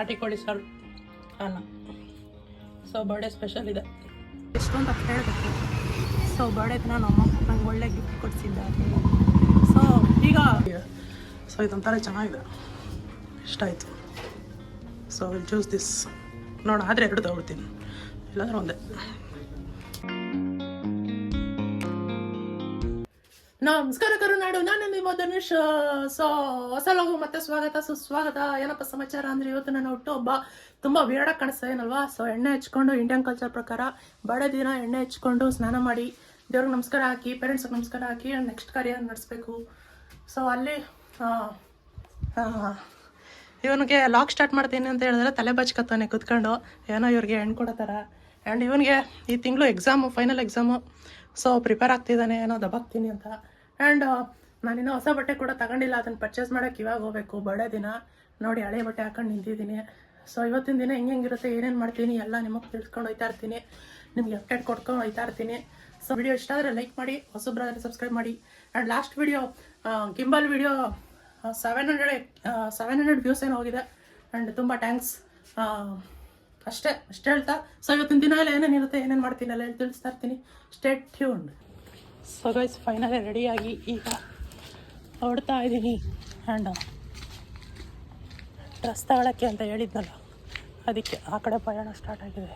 ನಾಟಿ ಕೋಳಿ ಸಾರು ಅನ್ನ. ಸೊ ಬರ್ಡೇ ಸ್ಪೆಷಲ್ ಇದೆ. ಎಷ್ಟು ಅಂತ ಹೇಳಬೇಕು. ಸೊ ಬರ್ಡೇ ದಿನ ನಮ್ಮ ನಂಗೆ ಒಳ್ಳೆ ಗಿಫ್ಟ್ ಕೊಡಿಸಿದ್ದಾರೆ. ಸೊ ಈಗ ಇದೊಂಥರ ಚೆನ್ನಾಗಿದೆ, ಇಷ್ಟ ಆಯಿತು. So will choose this. ನೋಡೋಣ, ಆದರೆ 2 ತಗೊಳ್ತೀನಿ, ಇಲ್ಲಾಂದ್ರೆ ಒಂದೇ. ನಮಸ್ಕಾರ ಕರುನಾಡು, ನಾನು ನಿಮ್ಮ ಧನುಷ್. ಸೊ ಹೊಸ ಲೋಗು ಮತ್ತೆ ಸುಸ್ವಾಗತ. ಏನಪ್ಪ ಸಮಾಚಾರ ಅಂದರೆ, ಇವತ್ತು ನನ್ನ ಹುಟ್ಟುಹಬ್ಬ. ತುಂಬ ವಿಯರ್ಡಾಗಿ ಕಾಣಿಸ್ತಾ ಏನಲ್ವಾ. ಸೊ ಎಣ್ಣೆ ಹಚ್ಕೊಂಡು, ಇಂಡಿಯನ್ ಕಲ್ಚರ್ ಪ್ರಕಾರ ಬರ್ಡೇ ದಿನ ಎಣ್ಣೆ ಹಚ್ಕೊಂಡು ಸ್ನಾನ ಮಾಡಿ ದೇವ್ರಿಗೆ ನಮಸ್ಕಾರ ಹಾಕಿ, ಪೇರೆಂಟ್ಸ್ಗೆ ನಮಸ್ಕಾರ ಹಾಕಿ ನೆಕ್ಸ್ಟ್ ಕಾರ್ಯ ನಡೆಸ್ಬೇಕು. ಸೊ ಅಲ್ಲಿ ಇವನಿಗೆ ಲಾಕ್ ಸ್ಟಾರ್ಟ್ ಮಾಡ್ತೀನಿ ಅಂತ ಹೇಳಿದ್ರೆ ತಲೆ ಬಚ್ಕತ್ತಾನೆ ಕುತ್ಕೊಂಡು, ಏನೋ ಇವ್ರಿಗೆ ಹೆಣ್ಣು ಕೊಡೋ ಥರ. ಆ್ಯಂಡ್ ಇವನಿಗೆ ಈ ತಿಂಗಳು exam, final exam. So prepare ಆಗ್ತಿದ್ದಾನೆ, ಏನೋ ದಬಾಕ್ತೀನಿ ಅಂತ. ಆ್ಯಂಡ್ ನಾನಿನ್ನೂ ಹೊಸ ಬಟ್ಟೆ ಕೂಡ ತಗೊಂಡಿಲ್ಲ, ಅದನ್ನು ಪರ್ಚೇಸ್ ಮಾಡೋಕ್ಕೆ ಇವಾಗ ಹೋಗ್ಬೇಕು. ಬರ್ಡೇ ದಿನ ನೋಡಿ ಹಳೆ ಬಟ್ಟೆ ಹಾಕೊಂಡು ನಿಂತಿದ್ದೀನಿ. ಸೊ ಇವತ್ತಿನ ದಿನ ಹೆಂಗಿರುತ್ತೆ, ಏನೇನು ಮಾಡ್ತೀನಿ ಎಲ್ಲ ನಿಮಗೆ ತಿಳ್ಕೊಂಡು ಹೋಗ್ತಾ ಇರ್ತೀನಿ, ನಿಮಗೆ ಅಪ್ಡೇಟ್ ಕೊಡ್ಕೊಂಡು ಹೋಗ್ತಾ ಇರ್ತೀನಿ. ಸೊ ವಿಡಿಯೋ ಇಷ್ಟ ಆದರೆ ಲೈಕ್ ಮಾಡಿ, ಹೊಸಬ್ರಾದರೆ ಸಬ್ಸ್ಕ್ರೈಬ್ ಮಾಡಿ. And last video gimbal video 700 views ಏನೋ ಹೋಗಿದೆ. ಆ್ಯಂಡ್ ತುಂಬ ಥ್ಯಾಂಕ್ಸ್. ಅಷ್ಟೇ ಹೇಳ್ತಾ, ಸೊ ಇವತ್ತಿನ ದಿನ ಎಲ್ಲ ಏನೇನಿರುತ್ತೆ, ಏನೇನು ಮಾಡ್ತೀನಿ ಎಲ್ಲ ತಿಳಿಸ್ತಾ ಇರ್ತೀನಿ. Stay tuned. So guys, finally ರೆಡಿಯಾಗಿ ಈಗ ಹೊರಡ್ತಾ ಇದ್ದೀನಿ. ಆ್ಯಂಡ್ ಡ್ರೆಸ್ ತಗೊಳ್ಳೋಕ್ಕೆ ಅಂತ ಹೇಳಿದ್ನಲ್ಲ, ಅದಕ್ಕೆ ಆ ಕಡೆ ಪಯಣ ಸ್ಟಾರ್ಟ್ ಆಗಿದೆ.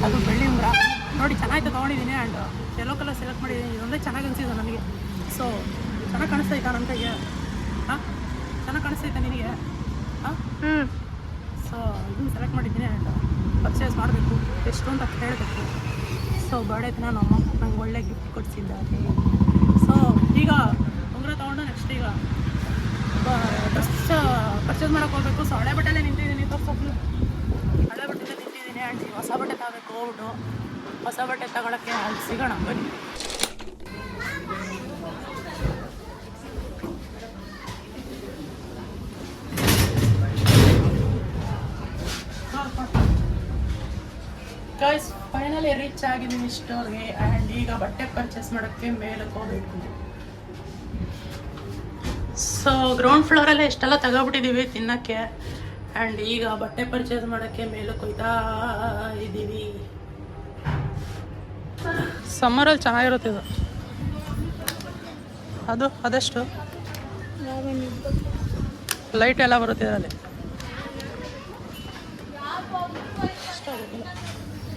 ಅದು ಬೆಳ್ಳಿ ಉಂಗುರ ನೋಡಿ, ಚೆನ್ನಾಗಿತ್ತು, ತೊಗೊಂಡಿದ್ದೀನಿ. ಆ್ಯಂಡ್ ಯೆಲ್ಲೋ ಕಲರ್ ಸೆಲೆಕ್ಟ್ ಮಾಡಿದ್ದೀನಿ. ಇದೊಂದೇ ಚೆನ್ನಾಗಿ ಅನಿಸಿದೆ ನನಗೆ. ಸೊ ಚೆನ್ನಾಗಿ ಕಾಣಿಸ್ತೈತಾ ನನ್ನ ಕೈಗೆ? ಹಾಂ, ಚೆನ್ನಾಗಿ ಕಾಣಿಸ್ತೈತಾ ನಿನಗೆ? ಹಾಂ. ಸೊ ಇದನ್ನು ಸೆಲೆಕ್ಟ್ ಮಾಡಿದ್ದೀನಿ. ಆ್ಯಂಡ್ ಪರ್ಚೇಸ್ ಮಾಡಬೇಕು, ಎಷ್ಟು ಅಂತ ಹೇಳಬೇಕು. ಸೊ ಬರ್ಡೇ ದಿನ ನಮ್ಮ ನಂಗೆ ಒಳ್ಳೆ ಗಿಫ್ಟ್ ಕೊಡಿಸಿದ್ದಾರೆ. ಸೊ ಈಗ ಉಂಗುರ ತೊಗೊಂಡು ನೆಕ್ಸ್ಟ್ ಈಗ ಡ್ರೆಸ್ ಪರ್ಚೇಸ್ ಮಾಡೋಕ್ಕೆ ಹೋಗಬೇಕು. ಸೊ ಹಳೆ ಬಟ್ಟೆಲ್ಲೇ ನಿಂತಿದ್ದೀನಿ, ತೋರ್ಸೋದು ಹಳೆ ಬಟ್ಟೆಲ್ಲೇ ನಿಂತಿದ್ದೀನಿ. ಆ್ಯಂಡ್ ಹೊಸ ಬಟ್ಟೆ ತಗೋಬೇಕು. ಹೋಗ್ಬಿಟ್ಟು ಹೊಸ ಬಟ್ಟೆ ತಗೊಳಕ್ಕೆ ಅಲ್ಲಿ ಸಿಗೋಣ, ಬನ್ನಿ. ಗೈಸ್, ಫೈನಲಿ ರೀಚ್ ಆಗಿದ್ದೀನಿ ಸ್ಟೋರ್ಗೆ. ಆ್ಯಂಡ್ ಈಗ ಬಟ್ಟೆ ಪರ್ಚೇಸ್ ಮಾಡೋಕ್ಕೆ ಮೇಲಕ್ಕೆ ಹೋಗ್ಬೇಕು. ಸೊ ಗ್ರೌಂಡ್ ಫ್ಲೋರಲ್ಲೇ ಇಷ್ಟೆಲ್ಲ ತಗೊಬಿಟ್ಟಿದ್ದೀವಿ ತಿನ್ನೋಕ್ಕೆ. ಆ್ಯಂಡ್ ಈಗ ಬಟ್ಟೆ ಪರ್ಚೇಸ್ ಮಾಡೋಕ್ಕೆ ಮೇಲಕ್ಕೆ ಹೋಯ್ತಾ ಇದ್ದೀವಿ. ಸಮ್ಮರಲ್ಲಿ ಚೆನ್ನಾಗಿರುತ್ತೆ ಇದು. ಅದೆಷ್ಟು ಲೈಟ್ ಎಲ್ಲ ಬರುತ್ತೆ ಇದರಲ್ಲಿ.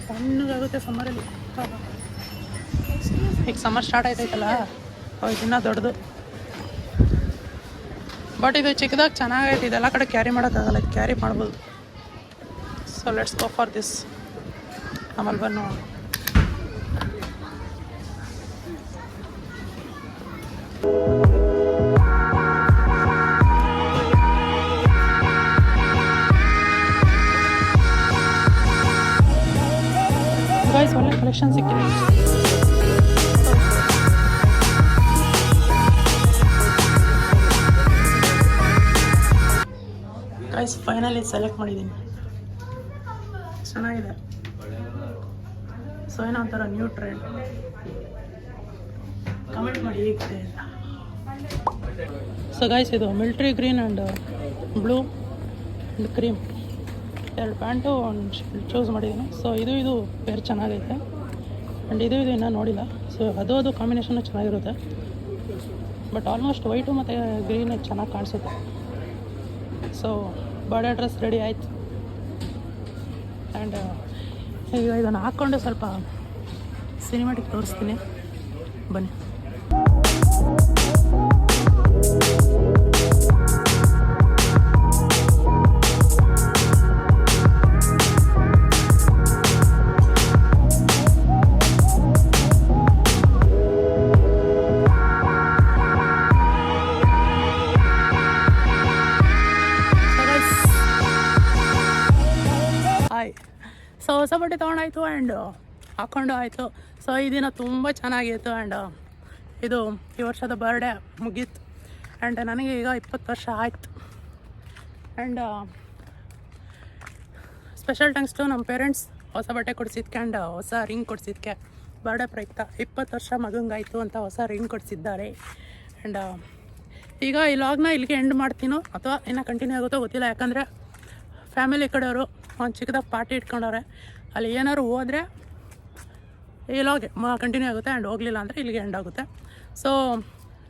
ತಣ್ಣಗಾಗುತ್ತೆ ಸಮ್ಮರಲ್ಲಿ. ಈಗ ಸಮ್ಮರ್ ಸ್ಟಾರ್ಟ್ ಆಯ್ತೈತಲ್ಲ, ಇನ್ನೂ ದೊಡ್ಡದು. ಬಟ್ ಇದು ಚಿಕ್ಕದಾಗಿ ಚೆನ್ನಾಗೈತೆ. ಇದೆಲ್ಲ ಕಡೆ ಕ್ಯಾರಿ ಮಾಡೋಕ್ಕಾಗಲ್ಲ, ಇದು ಕ್ಯಾರಿ ಮಾಡ್ಬೋದು. So let's go for this. ಆಮೇಲೆ ಬನ್ನೋ. ಗೈಸ್, ಒಳ್ಳೆ ಕಲೆಕ್ಷನ್ ಸಿಕ್ಕಿದೆ. ಗೈಸ್, ಫೈನಲಿ ಸೆಲೆಕ್ಟ್ ಮಾಡಿದ್ದೀನಿ. ಚೆನ್ನಾಗಿದೆ. ಸೊ ಏನೋ ಒಂಥರ ನ್ಯೂ ಟ್ರೆಂಡ್. ಕಮೆಂಟ್ ಮಾಡಿ ಹೇಗಿದೆ ಅಂತ. ಸೊ ಗೈಸ್, ಇದು military green and blue and cream 2 pant ಒಂದು ಚೂಸ್ ಮಾಡಿದ್ದೀನಿ. ಸೊ ಇದು ಪೇರ್ ಚೆನ್ನಾಗೈತೆ. ಆ್ಯಂಡ್ ಇದು ಇನ್ನೂ ನೋಡಿಲ್ಲ. ಸೊ ಅದು ಕಾಂಬಿನೇಷನ್ನು ಚೆನ್ನಾಗಿರುತ್ತೆ. ಬಟ್ ಆಲ್ಮೋಸ್ಟ್ ವೈಟು ಮತ್ತು ಗ್ರೀನ್ ಚೆನ್ನಾಗಿ ಕಾಣಿಸುತ್ತೆ. ಸೊ ಬರ್ಡೇ ಡ್ರೆಸ್ ರೆಡಿ ಆಯಿತು. ಆ್ಯಂಡ್ ಈಗ ಇದನ್ನು ಹಾಕ್ಕೊಂಡು ಸ್ವಲ್ಪ ಸಿನಿಮಾಟಿಕ್ ತೋರಿಸ್ತೀನಿ, ಬನ್ನಿ. ಹೊಸ ಬಟ್ಟೆ ತೊಗೊಂಡಾಯ್ತು ಆ್ಯಂಡ್ ಹಾಕ್ಕೊಂಡು ಆಯಿತು. ಸೊ ಈ ದಿನ ತುಂಬ ಚೆನ್ನಾಗಿತ್ತು. ಆ್ಯಂಡ್ ಇದು ಈ ವರ್ಷದ ಬರ್ಡೇ ಮುಗೀತು. ಆ್ಯಂಡ್ ನನಗೆ ಈಗ 20 ವರ್ಷ ಆಯ್ತು. ಆ್ಯಂಡ್ ಸ್ಪೆಷಲ್ ಥ್ಯಾಂಕ್ಸ್ ಟು ನಮ್ಮ ಪೇರೆಂಟ್ಸ್ ಹೊಸ ಬಟ್ಟೆ ಕೊಡಿಸಿದ್ಕೆ ಆ್ಯಂಡ್ ಹೊಸ ರಿಂಗ್ ಕೊಡಿಸಿದ್ಕೆ. ಬರ್ಡೇ ಪ್ರಯುಕ್ತ 20 ವರ್ಷ ಮಗಂಗಾಯಿತು ಅಂತ ಹೊಸ ರಿಂಗ್ ಕೊಡಿಸಿದ್ದಾರೆ. ಆ್ಯಂಡ್ ಈಗ ಈ ಲಾಗ್ನ ಇಲ್ಲಿಗೆ ಎಂಡ್ ಮಾಡ್ತೀನೋ ಅಥವಾ ಇನ್ನೂ ಕಂಟಿನ್ಯೂ ಆಗುತ್ತೋ ಗೊತ್ತಿಲ್ಲ. ಯಾಕಂದರೆ ಫ್ಯಾಮಿಲಿ ಕಡೆಯವರು ಒಂದು ಚಿಕ್ಕದಾಗಿ ಪಾರ್ಟಿ ಇಟ್ಕೊಂಡವ್ರೆ. ಅಲ್ಲಿ ಏನಾದ್ರು ಹೋದರೆ ಈ ಲಾಗ್ ಕಂಟಿನ್ಯೂ ಆಗುತ್ತೆ. ಆ್ಯಂಡ್ ಹೋಗಲಿಲ್ಲ ಅಂದರೆ ಇಲ್ಲಿಗೆ ಎಂಡ್ ಆಗುತ್ತೆ. ಸೊ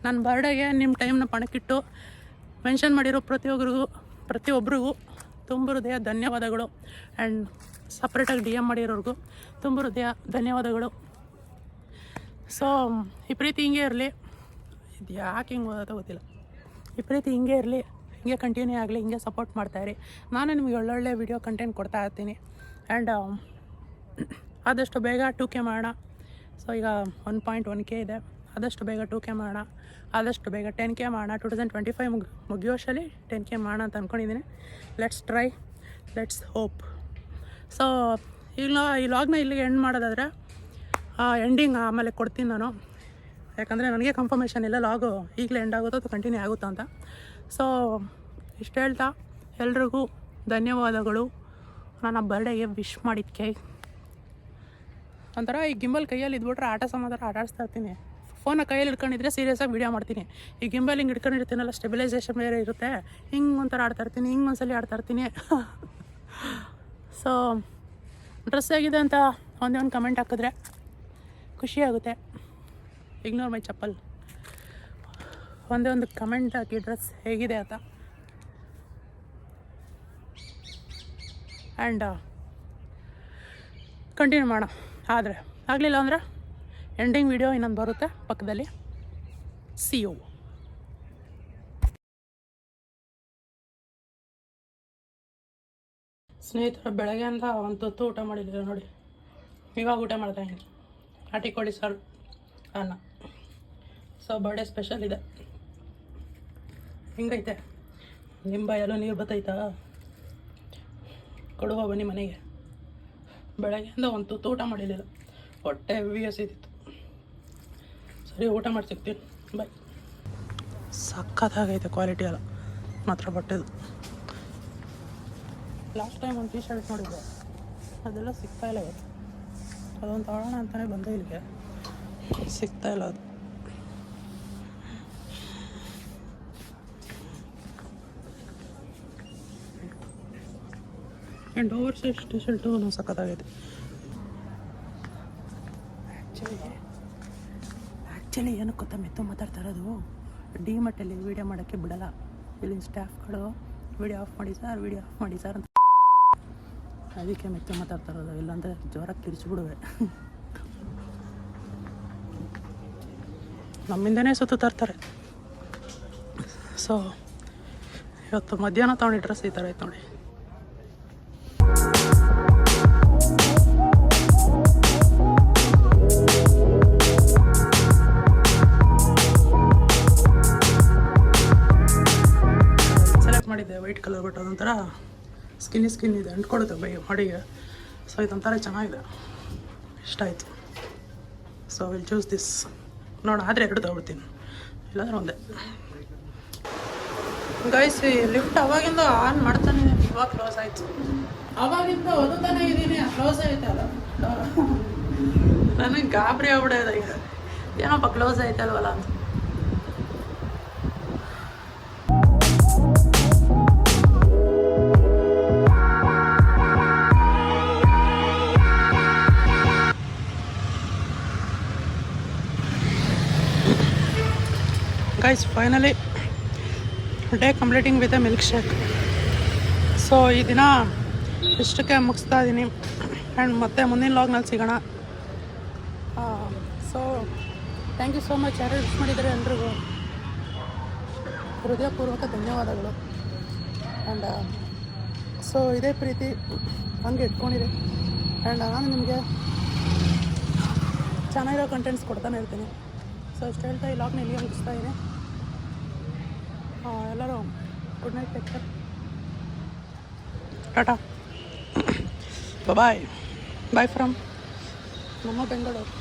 ನನ್ನ ಬರ್ಡೇಗೆ ನಿಮ್ಮ ಟೈಮ್ನ ಪಣಕ್ಕಿಟ್ಟು ಮೆನ್ಷನ್ ಮಾಡಿರೋ ಪ್ರತಿಯೊಬ್ಬರಿಗೂ ತುಂಬ ಹೃದಯ ಧನ್ಯವಾದಗಳು. ಆ್ಯಂಡ್ ಸಪ್ರೇಟಾಗಿ DM ಮಾಡಿರೋರಿಗೂ ತುಂಬ ಹೃದಯ ಧನ್ಯವಾದಗಳು. ಸೊ ಈ ಪ್ರೀತಿ ಹಿಂಗೆ ಇರಲಿ. ಇದು ಯಾಕೆ ಹಿಂಗೆ ಓದೋದು ಗೊತ್ತಿಲ್ಲ. ಈ ಪ್ರೀತಿ ಹಿಂಗೆ ಇರಲಿ, ಹಿಂಗೆ ಕಂಟಿನ್ಯೂ ಆಗಲಿ, ಹಿಂಗೆ ಸಪೋರ್ಟ್ ಮಾಡ್ತಾಯಿರಿ. ನಾನು ನಿಮಗೆ ಒಳ್ಳೊಳ್ಳೆ ವಿಡಿಯೋ ಕಂಟೆಂಟ್ ಕೊಡ್ತಾ ಇರ್ತೀನಿ. ಆ್ಯಂಡ್ ಆದಷ್ಟು ಬೇಗ 2K ಮಾಡೋಣ. ಸೊ ಈಗ 1.1K ಇದೆ. ಆದಷ್ಟು ಬೇಗ 2K ಮಾಡೋಣ. ಆದಷ್ಟು ಬೇಗ 10K ಮಾಡೋಣ. 2025 ಮುಗಿಯೋಷ್ಟರಲ್ಲಿ 10K ಮಾಡೋಣ ಅಂತ ಅಂದ್ಕೊಂಡಿದ್ದೀನಿ. Let's try, let's hope. So ಈಗ ಈ ಲಾಗ್ನ ಇಲ್ಲಿಗೆ ಎಂಡ್ ಮಾಡೋದಾದರೆ ಎಂಡಿಂಗ್ ಆಮೇಲೆ ಕೊಡ್ತೀನಿ ನಾನು. ಯಾಕಂದರೆ ನನಗೆ ಕನ್ಫರ್ಮೇಷನ್ ಇಲ್ಲ ಲಾಗು ಈಗಲೇ ಎಂಡ್ ಆಗುತ್ತೋ ಅಥವಾ ಕಂಟಿನ್ಯೂ ಆಗುತ್ತೋ ಅಂತ. ಸೊ ಇಷ್ಟು ಹೇಳ್ತಾ ಎಲ್ರಿಗೂ ಧನ್ಯವಾದಗಳು. ನನ್ನ ಬರ್ಡೇಗೆ ವಿಶ್ ಮಾಡಿದ್ದಕ್ಕೆ. ಒಂಥರ ಈ ಗಿಂಬಲ್ ಕೈಯಲ್ಲಿ ಇದ್ಬಿಟ್ರೆ ಆಟ ಸಮಾಧಾನ ಆಟ ಆಡಿಸ್ತಾ ಇರ್ತೀನಿ. ಫೋನ ಕೈಯಲ್ಲಿ ಹಿಡ್ಕೊಂಡಿದ್ರೆ ಸೀರಿಯಸ್ಸಾಗಿ ವೀಡಿಯೋ ಮಾಡ್ತೀನಿ. ಈ ಗಿಂಬಲ್ ಹಿಂಗೆ ಹಿಡ್ಕೊಂಡಿರ್ತೀನಲ್ಲ, ಸ್ಟೆಬಿಲೈಸೇಷನ್ ಬೇರೆ ಇರುತ್ತೆ. ಹಿಂಗೆ ಒಂಥರ ಆಡ್ತಾಯಿರ್ತೀನಿ, ಹಿಂಗೆ ಒಂದ್ಸಲಿ ಆಡ್ತಾಯಿರ್ತೀನಿ. ಸೊ ಡ್ರೆಸ್ ಹೇಗಿದೆ ಅಂತ ಒಂದೇ ಒಂದು ಕಮೆಂಟ್ ಹಾಕಿದ್ರೆ ಖುಷಿಯಾಗುತ್ತೆ. ಇಗ್ನೋರ್ ಮೈ ಚಪ್ಪಲ್. ಒಂದೇ ಒಂದು ಕಮೆಂಟ್ ಹಾಕಿ ಡ್ರೆಸ್ ಹೇಗಿದೆ ಅಂತ. ಆ್ಯಂಡ್ ಕಂಟಿನ್ಯೂ ಮಾಡೋಣ. ಆದರೆ ಆಗಲಿಲ್ಲ ಅಂದರೆ ಎಂಡಿಂಗ್ ವಿಡಿಯೋ ಇನ್ನೊಂದು ಬರುತ್ತೆ ಪಕ್ಕದಲ್ಲಿ. See you. ಸ್ನೇಹಿತರು, ಬೆಳಗ್ಗೆ ಅಂತ ಒಂದು ತುತ್ತು ಊಟ ಮಾಡಿದ್ದೀರ ನೋಡಿ. ಇವಾಗ ಊಟ ಮಾಡ್ತಾಯಿದ್ದೀನಿ. ನಾಟಿ ಕೋಳಿ ಸಾರು, ಅನ್ನ. ಸೊ ಬರ್ಡೇ ಸ್ಪೆಷಲ್ ಇದೆ. ಹಿಂಗೈತೆ ನಿಂಬಾಯಲ್ಲೂ ನೀರು ಬತ್ತೈತಾ? ಕೊಡುವ ಬನ್ನಿ ಮನೆಗೆ. ಬೆಳಗ್ಗೆಯಿಂದ ಒಂದು ತುತ್ತು ಊಟ ಮಾಡಿರಲಿಲ್ಲ. ಹೊಟ್ಟೆ ಹೆವಿ ಹಸಿದಿತ್ತು. ಸರಿ, ಊಟ ಮಾಡಿ ಸಿಗ್ತೀನಿ. ಬಾಯ್. ಸಖತ್ತಾಗೈತೆ ಕ್ವಾಲಿಟಿ ಎಲ್ಲ ಮಾತ್ರ ಬಟ್ಟೆದು. ಲಾಸ್ಟ್ ಟೈಮ್ ಒಂದು T-ಶರ್ಟ್ ನೋಡಿದ್ದೆ, ಅದೆಲ್ಲ ಸಿಗ್ತಾಯಿಲ್ಲ ಇವತ್ತು. ಅದೊಂದು ತಗೊಳ್ಳೋಣ ಅಂತಲೇ ಬಂದೆ ಇಲ್ಲಿಗೆ, ಸಿಗ್ತಾಯಿಲ್ಲ ಅದು. ಆ್ಯಂಡ್ ಓವರ್ ಸೈಜ್ T-ಶರ್ಟು ಸಖತ್ತಾಗೈತೆ. ಆ್ಯಕ್ಚುಲಿ ಏನಕ್ಕೆ ಗೊತ್ತಾ ಮೆತ್ತು ಮಾತಾಡ್ತಾ ಇರೋದು, ಡಿಮಾರ್ಟಲ್ಲಿ ವೀಡಿಯೋ ಮಾಡೋಕ್ಕೆ ಬಿಡಲ್ಲ. ಇಲ್ಲಿನ ಸ್ಟಾಫ್ಗಳು ವೀಡಿಯೋ ಆಫ್ ಮಾಡಿ ಸರ್, ವೀಡಿಯೋ ಆಫ್ ಮಾಡಿ ಸರ್ ಅಂತ. ಅದಕ್ಕೆ ಮೆತ್ತು ಮಾತಾಡ್ತಾ ಇರೋದು. ಇಲ್ಲಾಂದರೆ ಜ್ವರ ಕಿರಿಚಿಬಿಡುವೆ. ನಮ್ಮಿಂದನೇ ಸುತ್ತು ತರ್ತಾರೆ. ಸೊ ಇವತ್ತು ಮಧ್ಯಾಹ್ನ ತೊಗೊಂಡು ಡ್ರೆಸ್ ಈ ಥರ ಆಯ್ತು ನೋಡಿ. ಮಾಡಿದ್ದೆ ವೈಟ್ ಕಲರ್, ಬಟ್ ಅದೊಂಥರ ಸ್ಕಿನ್ ಇದೆ, ಅಂಟ್ಕೊಡುತ್ತೆ ಬಾಡಿಗೆ. ಸೊ ಇದೊಂಥರ ಚೆನ್ನಾಗಿದೆ, ಇಷ್ಟ ಆಯಿತು. So will choose this. ನೋಡ, ಆದರೆ 2 ತಗೊಳ್ತೀನಿ, ಇಲ್ಲಾಂದ್ರೆ ಒಂದೇ. ಗೈಸ್, ಲಿಫ್ಟ್ ಅವಾಗಿಂದ ಆನ್ ಮಾಡ್ತಾನೆ, ಇವಾಗ ಕ್ಲೋಸ್ ಆಯಿತು. ಅವಾಗಿಂದ ಓದುತ್ತಾನೆ ಇದ್ದೀನಿ, ಕ್ಲೋಸ್ ಆಯ್ತಲ್ಲ. ನನಗೆ ಗಾಬರಿ ಆಗ್ಬಿಡೋದು ಈಗ, ಏನಪ್ಪ ಕ್ಲೋಸ್ ಆಯ್ತಲ್ವಲ್ಲ ಅಂತ. Guys, finally day completing with a milkshake. So ಈ ದಿನ ಇಷ್ಟಕ್ಕೆ ಮುಗಿಸ್ತಾ ಇದ್ದೀನಿ. ಆ್ಯಂಡ್ ಮತ್ತೆ ಮುಂದಿನ ಲಾಗ್ನಲ್ಲಿ ಸಿಗೋಣ. So thank you so much. ಯಾರು ವಿಶ್ ಮಾಡಿದ್ದಾರೆ ಎಲ್ರಿಗೂ ಹೃದಯಪೂರ್ವಕ ಧನ್ಯವಾದಗಳು. ಆ್ಯಂಡ್ ಸೊ ಇದೇ ಪ್ರೀತಿ ಹಂಗೆ ಇಟ್ಕೊಂಡಿರಿ. ಆ್ಯಂಡ್ ನಾನು ನಿಮಗೆ ಚೆನ್ನಾಗಿರೋ ಕಂಟೆಂಟ್ಸ್ ಕೊಡ್ತಾನೆ ಇರ್ತೀನಿ. ಸೊ ಇಷ್ಟು ಹೇಳ್ತಾ ಈ ಲಾಗ್ನ ಇಲ್ಲಿಗೆ ಮುಗಿಸ್ತಾ ಇದ್ದೀನಿ. ಎಲ್ಲರೂ ಗುಡ್ ನೈಟ್, ಟೇಕ್ ಕೇರ್, ಟಾಟಾ, ಬಾಯ್ ಬಾಯ್ ಫ್ರಮ್ ನಮ್ಮ ಬೆಂಗಳೂರು.